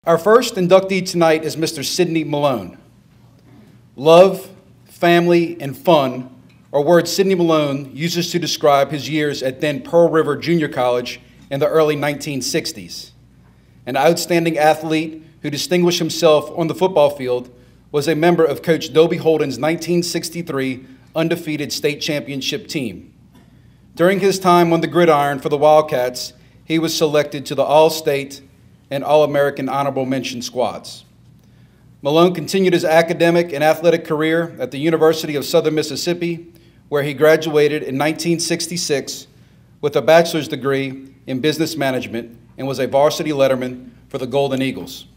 Our first inductee tonight is Mr. Sidney Malone. Love, family, and fun are words Sidney Malone uses to describe his years at then Pearl River Junior College in the early 1960s. An outstanding athlete who distinguished himself on the football field, was a member of Coach Dobie Holden's 1963 undefeated state championship team. During his time on the gridiron for the Wildcats, he was selected to the All-State and All-American Honorable Mention squads. Malone continued his academic and athletic career at the University of Southern Mississippi, where he graduated in 1966 with a bachelor's degree in business management and was a varsity letterman for the Golden Eagles.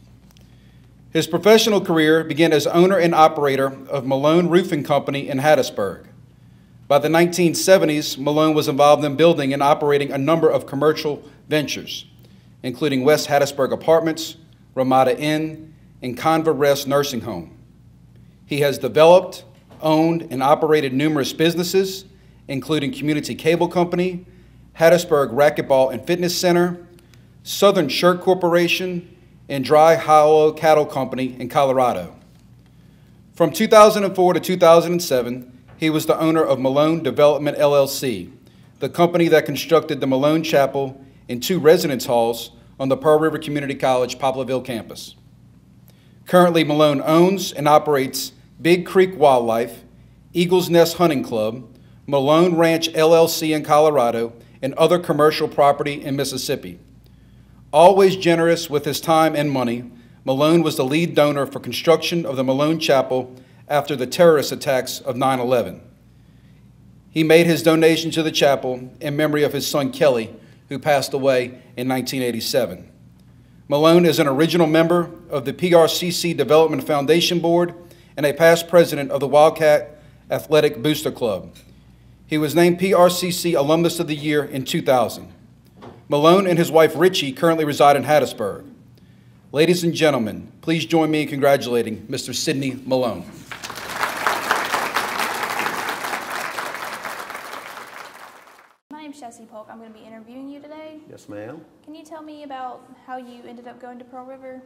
His professional career began as owner and operator of Malone Roofing Company in Hattiesburg. By the 1970s, Malone was involved in building and operating a number of commercial ventures, including West Hattiesburg Apartments, Ramada Inn, and Conva Rest Nursing Home. He has developed, owned, and operated numerous businesses, including Community Cable Company, Hattiesburg Racquetball and Fitness Center, Southern Shirt Corporation, and Dry Hollow Cattle Company in Colorado. From 2004 to 2007, he was the owner of Malone Development LLC, the company that constructed the Malone Chapel and 2 residence halls on the Pearl River Community College Poplarville campus. Currently, Malone owns and operates Big Creek Wildlife, Eagles Nest Hunting Club, Malone Ranch LLC in Colorado, and other commercial property in Mississippi. Always generous with his time and money, Malone was the lead donor for construction of the Malone Chapel after the terrorist attacks of 9/11. He made his donation to the chapel in memory of his son Kelly, who passed away in 1987. Malone is an original member of the PRCC Development Foundation Board and a past president of the Wildcat Athletic Booster Club. He was named PRCC Alumnus of the Year in 2000. Malone and his wife Richie currently reside in Hattiesburg. Ladies and gentlemen, please join me in congratulating Mr. Sidney Malone. My name's Jessie Polk. I'm going to be interviewing you today. Yes, ma'am. Can you tell me about how you ended up going to Pearl River?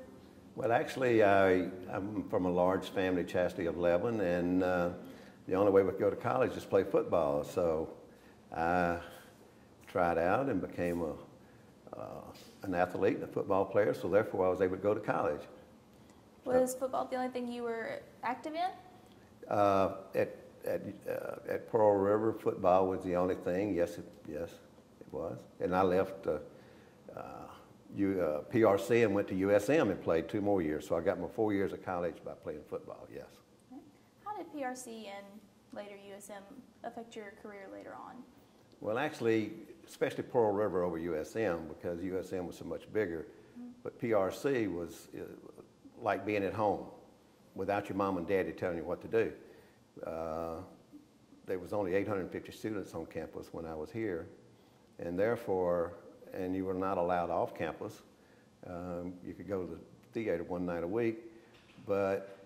Well, actually, I'm from a large family, chastity of 11, and the only way we could go to college is play football. So I tried out and became an athlete and a football player, so therefore I was able to go to college. Was football the only thing you were active in? At Pearl River, football was the only thing. Yes, it was. And I left PRC and went to USM and played 2 more years. So I got my 4 years of college by playing football, yes. How did PRC and later USM affect your career later on? Well, actually, especially Pearl River over USM, because USM was so much bigger. But PRC was like being at home without your mom and daddy telling you what to do. There was only 850 students on campus when I was here, and therefore, and you were not allowed off campus. You could go to the theater 1 night a week, but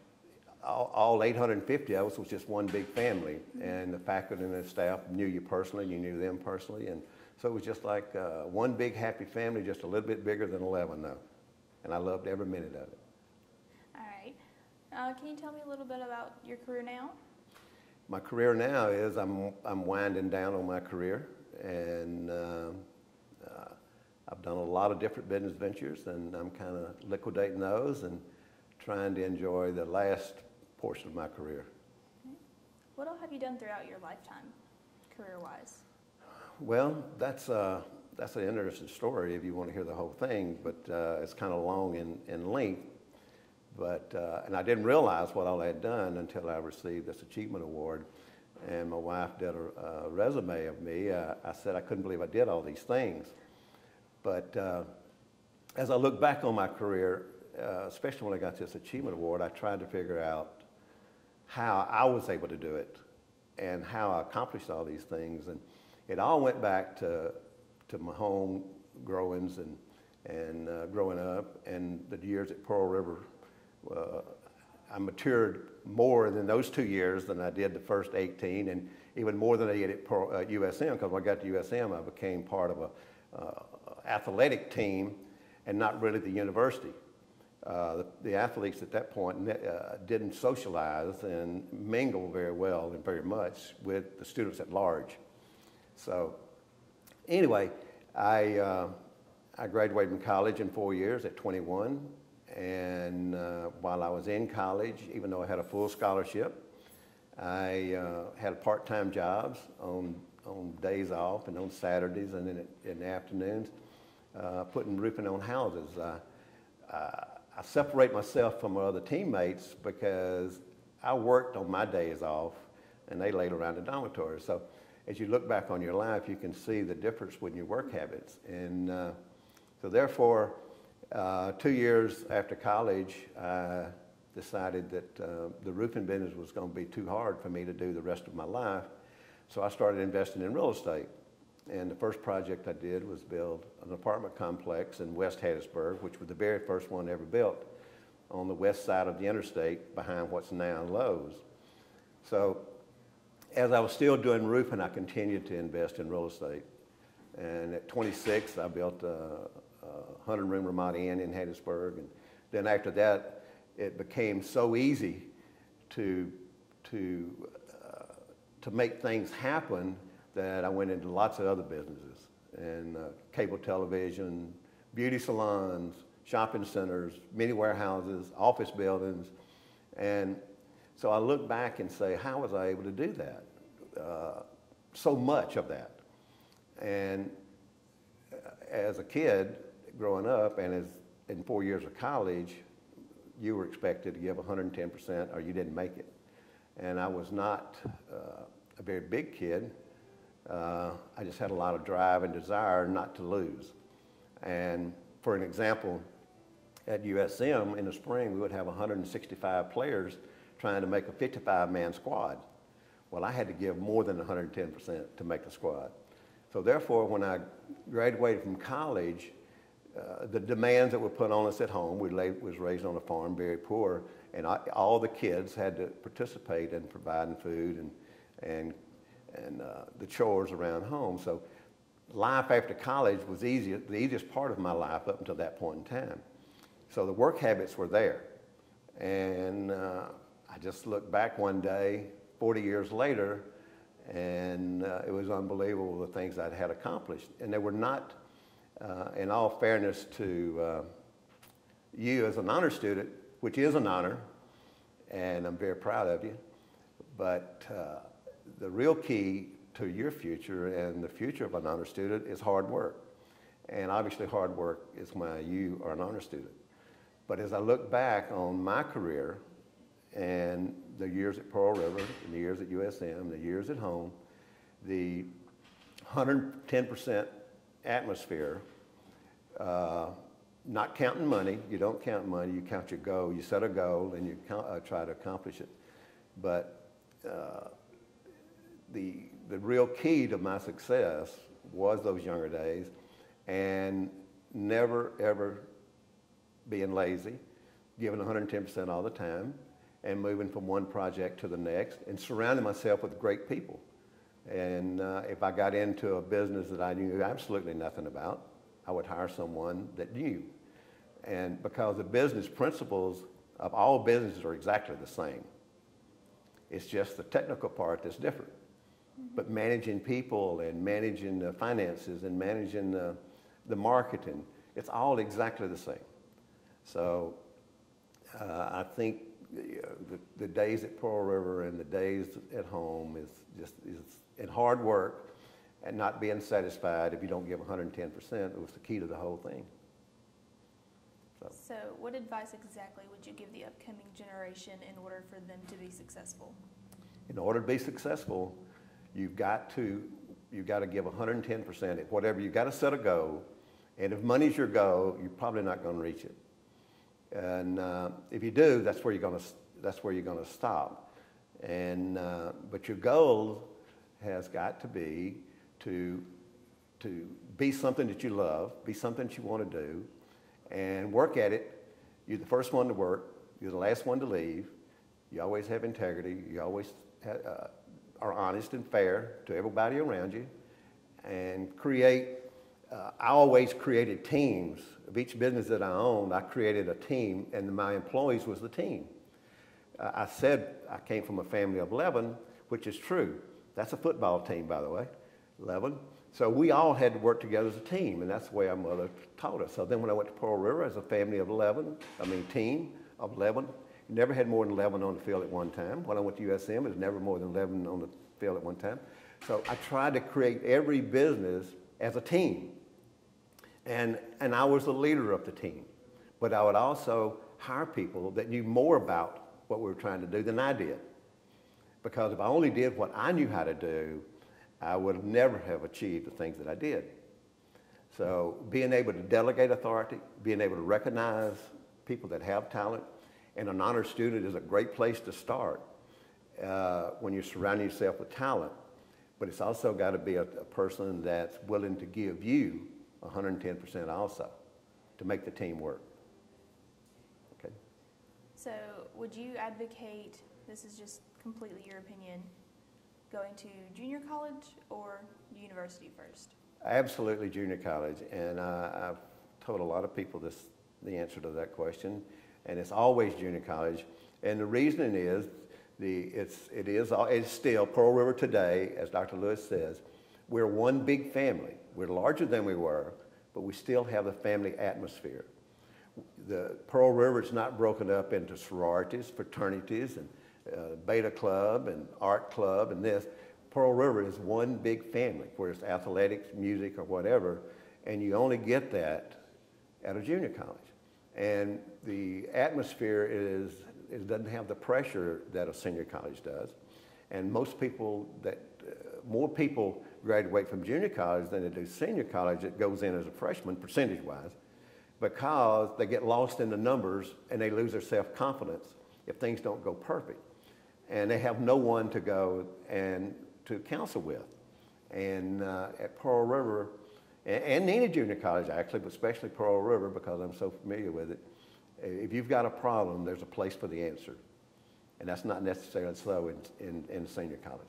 all 850 of us was just one big family, and the faculty and the staff knew you personally, you knew them personally, and so it was just like one big happy family, just a little bit bigger than 11 though, and I loved every minute of it. All right. Can you tell me a little bit about your career now? My career now is I'm winding down on my career, and I've done a lot of different business ventures, and I'm kind of liquidating those and trying to enjoy the last portion of my career. What all have you done throughout your lifetime, career-wise? Well, that's an interesting story if you want to hear the whole thing, but it's kind of long in length. But, and I didn't realize what all I had done until I received this achievement award, and my wife did a resume of me. I said I couldn't believe I did all these things. But as I look back on my career, especially when I got this achievement award, I tried to figure out how I was able to do it and how I accomplished all these things. And it all went back to my home growings and growing up, and the years at Pearl River. I matured more in those 2 years than I did the first 18, and even more than I did at USM, because when I got to USM, I became part of an athletic team and not really the university. The athletes at that point didn't socialize and mingle very well and very much with the students at large. So anyway, I graduated from college in 4 years at 21. And while I was in college, even though I had a full scholarship, I had part-time jobs on days off and on Saturdays and in the afternoons, putting roofing on houses. I separate myself from my other teammates because I worked on my days off and they laid around the dormitory. So as you look back on your life, you can see the difference with your work habits. And so therefore, 2 years after college, I decided that the roofing business was going to be too hard for me to do the rest of my life. So I started investing in real estate. And the first project I did was build an apartment complex in West Hattiesburg, which was the very first one ever built on the west side of the interstate behind what's now Lowe's. So as I was still doing roofing, I continued to invest in real estate. And at 26, I built a 100-room Ramada Inn in Hattiesburg. And then after that, it became so easy to make things happen that I went into lots of other businesses, and cable television, beauty salons, shopping centers, mini warehouses, office buildings. And so I look back and say, how was I able to do that? So much of that. And as a kid growing up, and in 4 years of college, you were expected to give 110% or you didn't make it. And I was not a very big kid. I just had a lot of drive and desire not to lose. And for an example, at USM in the spring, we would have 165 players trying to make a 55-man squad. Well, I had to give more than 110% to make the squad. So therefore, when I graduated from college, the demands that were put on us at home, was raised on a farm, very poor, and all the kids had to participate in providing food and the chores around home. So life after college was the easiest part of my life up until that point in time. So the work habits were there. And I just looked back one day, 40 years later, and it was unbelievable the things I'd had accomplished. And they were not, in all fairness to you as an honor student, which is an honor, and I'm very proud of you, but the real key to your future and the future of an honor student is hard work. And obviously hard work is why you are an honor student. But as I look back on my career and the years at Pearl River, and the years at USM, the years at home, the 110% atmosphere, not counting money, you don't count money, you count your goal, you set a goal and you try to accomplish it. But the real key to my success was those younger days, and never ever being lazy, giving 110% all the time, and moving from one project to the next, and surrounding myself with great people. And if I got into a business that I knew absolutely nothing about, I would hire someone that knew. And because the business principles of all businesses are exactly the same. It's just the technical part that's different. But managing people and managing the finances and managing the marketing, it's all exactly the same. So I think the days at Pearl River and the days at home is in hard work and not being satisfied if you don't give 110%. It was the key to the whole thing. So what advice exactly would you give the upcoming generation in order for them to be successful? In order to be successful, you've got to give 110%. If whatever, you've got to set a goal, and if money's your goal, you're probably not going to reach it. And if you do, that's where you're going to stop. And but your goal has got to be to be something that you love, be something that you want to do, and work at it. You're the first one to work. You're the last one to leave. You always have integrity. You always are honest and fair to everybody around you, and create I always created teams. Of each business that I owned, I created a team, and my employees was the team. I said I came from a family of 11, which is true. That's a football team, by the way, 11. So we all had to work together as a team, and that's the way our mother taught us. So then when I went to Pearl River as a family of 11, team of 11, never had more than 11 on the field at one time. When I went to USM, it was never more than 11 on the field at one time. So I tried to create every business as a team. And I was the leader of the team. But I would also hire people that knew more about what we were trying to do than I did. Because if I only did what I knew how to do, I would never have achieved the things that I did. So being able to delegate authority, being able to recognize people that have talent, and an honor student is a great place to start when you're surrounding yourself with talent. But it's also got to be a person that's willing to give you 110% also to make the team work. Okay. So would you advocate, this is just completely your opinion, going to junior college or university first? Absolutely junior college, and I've told a lot of people the answer to that question, and it's always junior college. And the reason is, it's still Pearl River today, as Dr. Lewis says, we're one big family. We're larger than we were, but we still have the family atmosphere. The Pearl River is not broken up into sororities, fraternities, and beta club and art club and this. Pearl River is one big family, where it's athletics, music, or whatever, and you only get that at a junior college. And the atmosphere it doesn't have the pressure that a senior college does. And most people more people graduate from junior college than they do senior college that goes in as a freshman, percentage-wise, because they get lost in the numbers and they lose their self-confidence if things don't go perfect. And they have no one to go and to counsel with. And at Pearl River, and any junior college actually, but especially Pearl River because I'm so familiar with it, if you've got a problem, there's a place for the answer. And that's not necessarily so in senior colleges.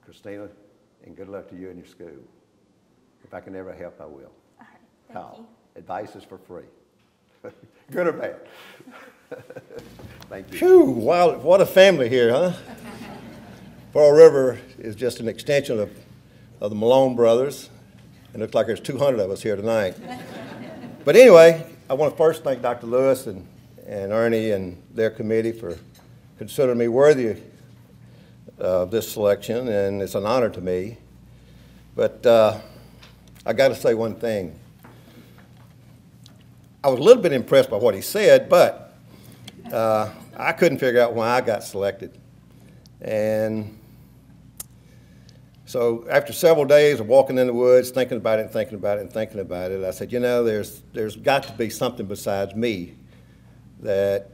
Christina, and good luck to you and your school. If I can ever help, I will. All right, thank you. Advice is for free. Good or bad? Thank you. Phew, wow, what a family here, huh? Pearl River is just an extension of the Malone brothers. It looks like there's 200 of us here tonight. But anyway, I want to first thank Dr. Lewis and Ernie and their committee for considering me worthy of this selection, and it's an honor to me. But I got to say one thing. I was a little bit impressed by what he said, but I couldn't figure out why I got selected. And so after several days of walking in the woods, thinking about it and thinking about it and thinking about it, I said, you know, there's got to be something besides me that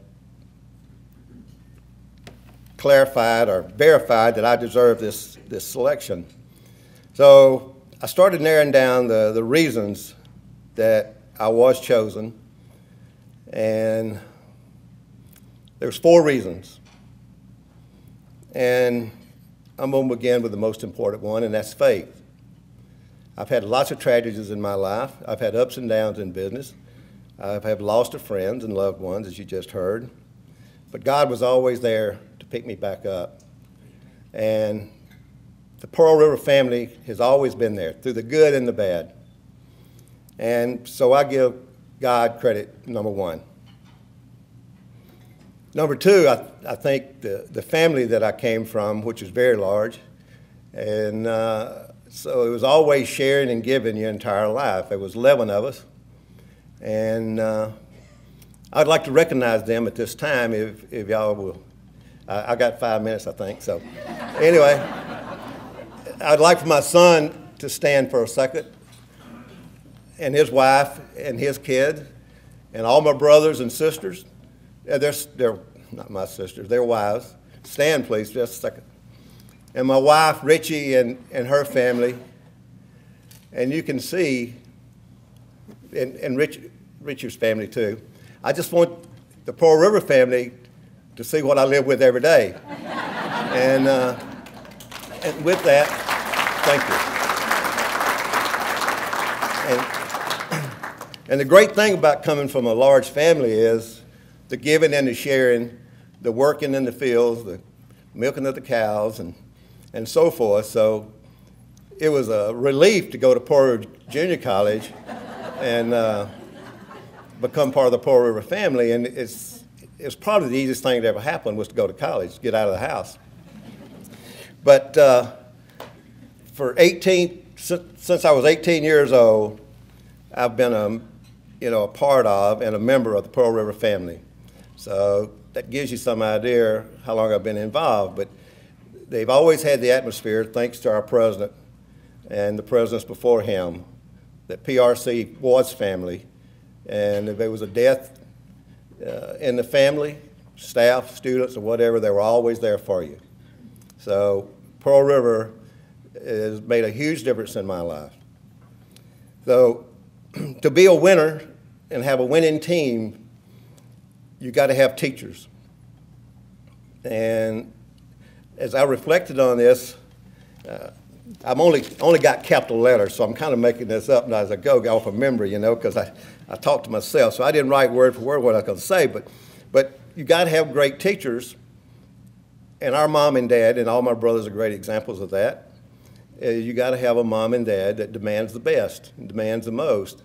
clarified or verified that I deserve this selection. So I started narrowing down the reasons that I was chosen, and there's 4 reasons. And I'm going to begin with the most important one, and that's faith. I've had lots of tragedies in my life. I've had ups and downs in business. I've had lost of friends and loved ones, as you just heard. But God was always there to pick me back up. And the Pearl River family has always been there, through the good and the bad. And so I give God credit, number 1. Number 2, I think the family that I came from, which is very large, and so it was always sharing and giving your entire life. There was 11 of us, and I'd like to recognize them at this time if y'all will. I got 5 minutes, I think, so anyway, I'd like for my son to stand for a second, and his wife and his kids and all my brothers and sisters. They're not my sisters, they're wives. Stand, please, just a second. And my wife, Richie, and her family. And you can see, and Richie's family too. I just want the Pearl River family to see what I live with every day. And with that, thank you. And the great thing about coming from a large family is the giving and the sharing, the working in the fields, the milking of the cows, and so forth. So it was a relief to go to Pearl River Junior College and become part of the Pearl River family. And it's probably the easiest thing that ever happened was to go to college, get out of the house. But since I was 18 years old, I've been a part of and a member of the Pearl River family. So that gives you some idea how long I've been involved. But they've always had the atmosphere, thanks to our president and the presidents before him, that PRC was family. And if there was a death in the family, staff, students, or whatever, they were always there for you. So Pearl River has made a huge difference in my life. So to be a winner and have a winning team, you got to have teachers. And as I reflected on this, I've only got capital letters, so I'm kind of making this up as I go off of memory, because I talk to myself. So I didn't write word for word what I was going to say, but you got to have great teachers. And our mom and dad, and all my brothers are great examples of that. You got to have a mom and dad that demands the best, and demands the most.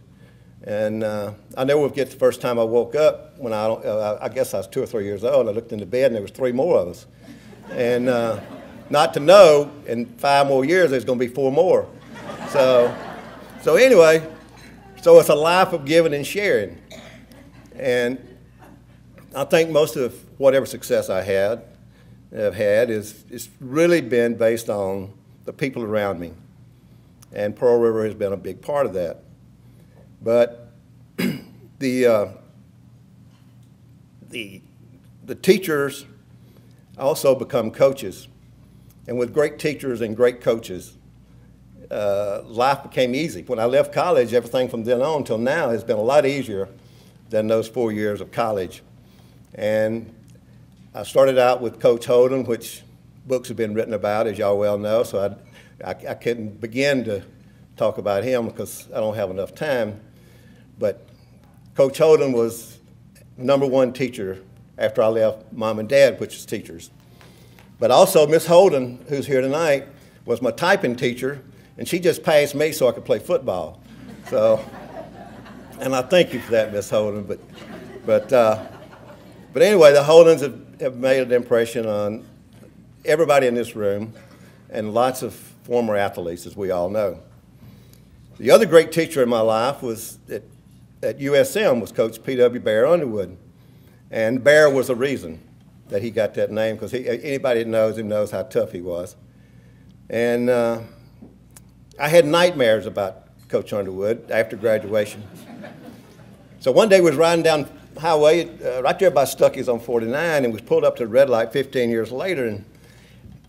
And I never will forget the first time I woke up when I guess I was 2 or 3 years old. I looked into bed and there was 3 more of us. And not to know, in 5 more years there's going to be 4 more. So anyway, so it's a life of giving and sharing. And I think most of whatever success I have had is really been based on the people around me. And Pearl River has been a big part of that. But the teachers also become coaches. And with great teachers and great coaches, life became easy. When I left college, everything from then on till now has been a lot easier than those 4 years of college. And I started out with Coach Holden, which books have been written about, as y'all well know, so I couldn't begin to talk about him because I don't have enough time. But Coach Holden was #1 teacher after I left Mom and Dad, which is teachers. But also Miss Holden, who's here tonight, was my typing teacher, and she just passed me so I could play football. So, and I thank you for that, Miss Holden. But anyway, the Holdens have made an impression on everybody in this room and lots of former athletes, as we all know. The other great teacher in my life was at USM was Coach P.W. Bear Underwood. And Bear was the reason that he got that name, because anybody that knows him knows how tough he was. And I had nightmares about Coach Underwood after graduation. So one day we was riding down the highway right there by Stuckey's on 49, and we pulled up to the red light 15 years later,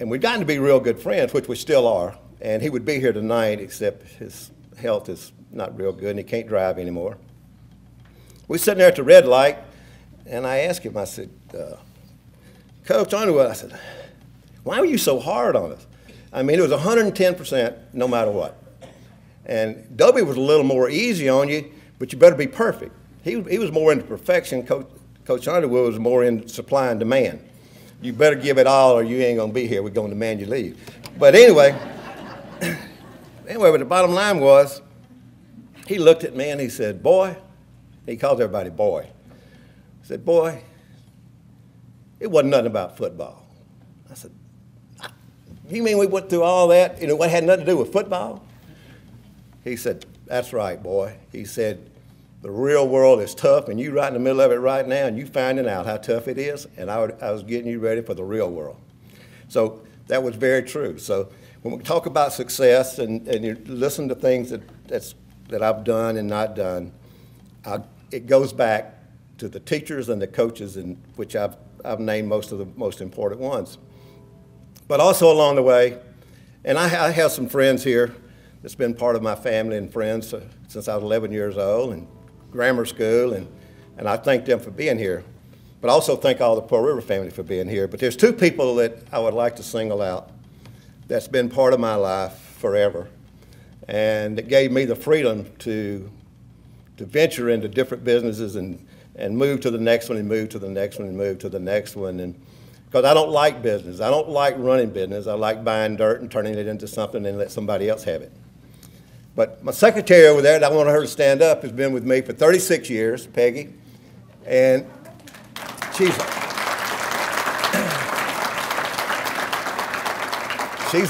and we'd gotten to be real good friends, which we still are. And he would be here tonight, except his health is not real good and he can't drive anymore. We sitting there at the red light, and I asked him, I said, Coach Underwood, I said, why were you so hard on us? I mean, it was 110% no matter what. And Dobie was a little more easy on you, but you better be perfect. He was more into perfection. Coach Underwood was more in supply and demand. You better give it all or you ain't going to be here. We're going to demand you leave. But anyway, but the bottom line was, he looked at me and he said, boy, he calls everybody boy. He said, boy, it wasn't nothing about football. I said, you mean we went through all that, what had nothing to do with football? He said, that's right, boy. He said, the real world is tough, and you're right in the middle of it right now, and you're finding out how tough it is, and I was getting you ready for the real world. So that was very true. So when we talk about success and you listen to things that I've done and not done, it goes back to the teachers and the coaches, in which I've named most of the most important ones. But also along the way, and I have some friends here that's been part of my family and friends since I was 11 years old and grammar school, and I thank them for being here. But I also thank all the Pearl River family for being here. But there's two people that I would like to single out that's been part of my life forever, and it gave me the freedom to venture into different businesses and move to the next one and move to the next one and move to the next one. And because I don't like business. I don't like running business. I like buying dirt and turning it into something and let somebody else have it. But my secretary over there, that I want her to stand up, has been with me for 36 years, Peggy. And she's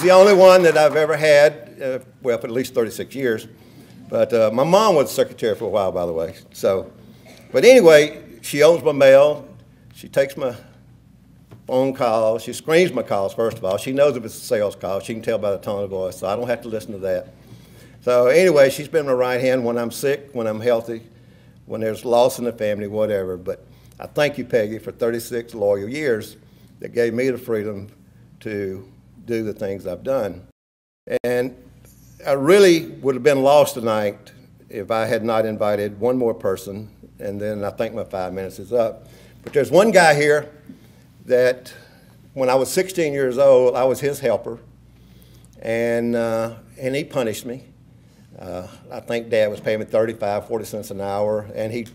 the only one that I've ever had, well, for at least 36 years. But my mom was secretary for a while, by the way. So, but anyway, she owns my mail. She takes my phone calls. She screens my calls, first of all. She knows if it's a sales call. She can tell by the tone of voice, so I don't have to listen to that. So anyway, she's been my right hand when I'm sick, when I'm healthy, when there's loss in the family, whatever. But I thank you, Peggy, for 36 loyal years that gave me the freedom to do the things I've done. And I really would have been lost tonight if I had not invited one more person, and then I think my 5 minutes is up. But there's one guy here that when I was 16 years old, I was his helper, and he punished me. I think Dad was paying me 35, 40 cents an hour, and he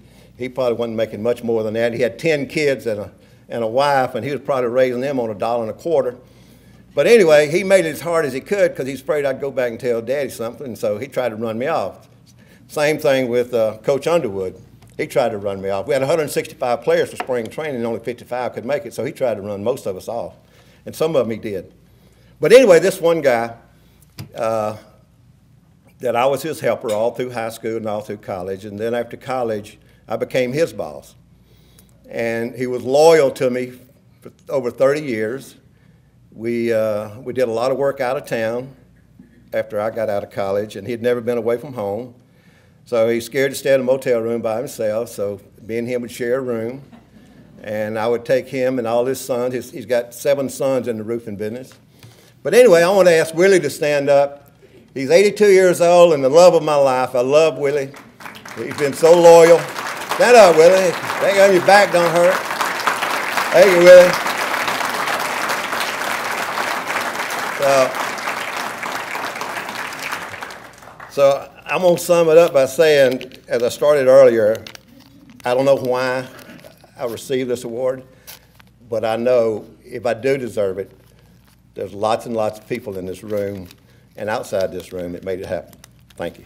probably wasn't making much more than that. He had 10 kids and a wife, and he was probably raising them on $1.25. But anyway, he made it as hard as he could because he's afraid I'd go back and tell Daddy something, and so he tried to run me off. Same thing with Coach Underwood. He tried to run me off. We had 165 players for spring training, and only 55 could make it, so he tried to run most of us off. And some of them he did. But anyway, this one guy, that I was his helper all through high school and all through college, and then after college, I became his boss. And he was loyal to me for over 30 years. We did a lot of work out of town after I got out of college, and he'd never been away from home. So he's scared to stay in a motel room by himself, so me and him would share a room. And I would take him and all his sons. He's got 7 sons in the roofing business. But anyway, I want to ask Willie to stand up. He's 82 years old and the love of my life. I love Willie. He's been so loyal. Stand up, Willie. Hang on, your back don't hurt. Thank you, Willie. So I'm going to sum it up by saying, as I started earlier, I don't know why I received this award, but I know if I do deserve it, there's lots and lots of people in this room and outside this room that made it happen. Thank you.